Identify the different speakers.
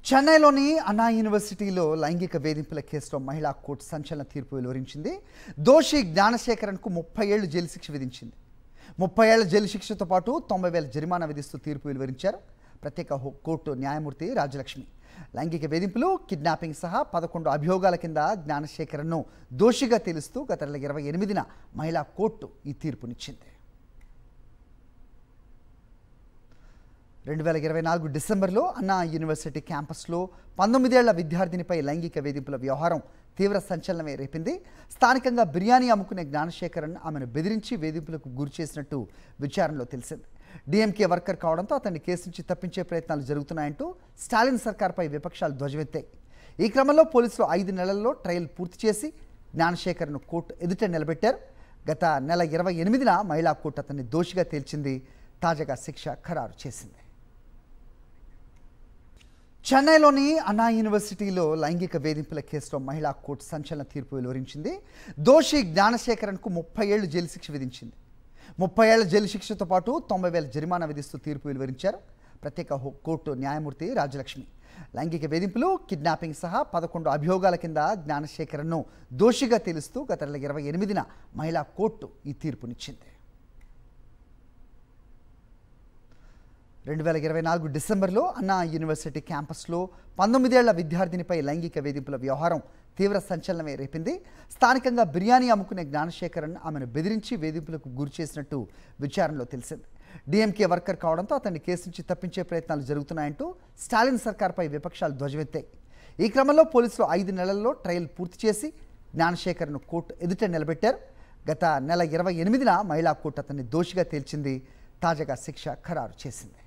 Speaker 1: చెన్నైలోని అన్నా యూనివర్సిటీలో లైంగిక వేధింపుల కేసులో మహిళా కోర్టు సంచలన తీర్పు వెలువరించింది. దోషి జ్ఞానశేఖరన్కు 30 ఏళ్లు జైలు శిక్ష విధించింది. 30 ఏళ్ల జైలు శిక్షతో పాటు 90,000 జరిమానా విధిస్తూ తీర్పు వెలువరించారు ప్రత్యేక కోర్టు న్యాయమూర్తి రాజలక్ష్మి. లైంగిక వేధింపులు, కిడ్నాపింగ్ సహా 11 అభియోగాల కింద జ్ఞానశేఖరన్ను దోషిగా తెలుస్తూ గత 28న మహిళా కోర్టు ఈ తీర్పునిచ్చింది. 2024 డిసెంబర్లో అన్నా యూనివర్సిటీ క్యాంపస్లో 19 ఏళ్ల విద్యార్థినిపై లైంగిక వేధింపుల వ్యవహారం తీవ్ర సంచలనమే రేపింది. స్థానికంగా బిర్యానీ అమ్ముకునే జ్ఞానశేఖరన్ ఆమెను బెదిరించి వేధింపులకు గురి చేసినట్టు విచారణలో తెలిసింది. డిఎంకే వర్కర్ కావడంతో అతన్ని కేసు నుంచి తప్పించే ప్రయత్నాలు జరుగుతున్నాయంటూ స్టాలిన్ సర్కార్పై విపక్షాలు ధ్వజమెత్తాయి. ఈ క్రమంలో పోలీసులు 5 నెలల్లో ట్రయల్ పూర్తి చేసి జ్ఞానశేఖరన్ను కోర్టు ఎదుట నిలబెట్టారు. గత నెల 28న మహిళా కోర్టు అతన్ని దోషిగా తేల్చింది. తాజాగా శిక్ష ఖరారు చేసింది. చెన్నైలోని అన్నా యూనివర్సిటీలో లైంగిక వేధింపుల కేసులో మహిళా కోర్టు సంచలన తీర్పు వెలువరించింది. దోషి జ్ఞానశేఖరన్కు 30 ఏళ్లు జైలు శిక్ష విధించింది. 30 ఏళ్ల జైలు శిక్షతో పాటు 90,000 జరిమానా విధిస్తూ తీర్పు వెలువరించారు ప్రత్యేక కోర్టు న్యాయమూర్తి రాజలక్ష్మి. లైంగిక వేధింపులు, కిడ్నాపింగ్ సహా 11 అభియోగాల కింద జ్ఞానశేఖరన్ను దోషిగా తెలుస్తూ గత 28న మహిళా కోర్టు ఈ తీర్పునిచ్చింది. 2024 డిసెంబర్లో అన్నా యూనివర్సిటీ క్యాంపస్లో 19 ఏళ్ల విద్యార్థినిపై లైంగిక వేధింపుల వ్యవహారం తీవ్ర సంచలనమే రేపింది. స్థానికంగా బిర్యానీ అమ్ముకునే జ్ఞానశేఖరన్ ఆమెను బెదిరించి వేధింపులకు గురి చేసినట్టు విచారణలో తెలిసింది. డిఎంకే వర్కర్ కావడంతో అతన్ని కేసు నుంచి తప్పించే ప్రయత్నాలు జరుగుతున్నాయంటూ స్టాలిన్ సర్కార్పై విపక్షాలు ధ్వజమెత్తాయి. ఈ క్రమంలో పోలీసులు 5 నెలల్లో ట్రయల్ పూర్తి చేసి జ్ఞానశేఖరన్ను కోర్టు ఎదుట నిలబెట్టారు. గత నెల 28న మహిళా కోర్టు అతన్ని దోషిగా తేల్చింది. తాజాగా శిక్ష ఖరారు చేసింది.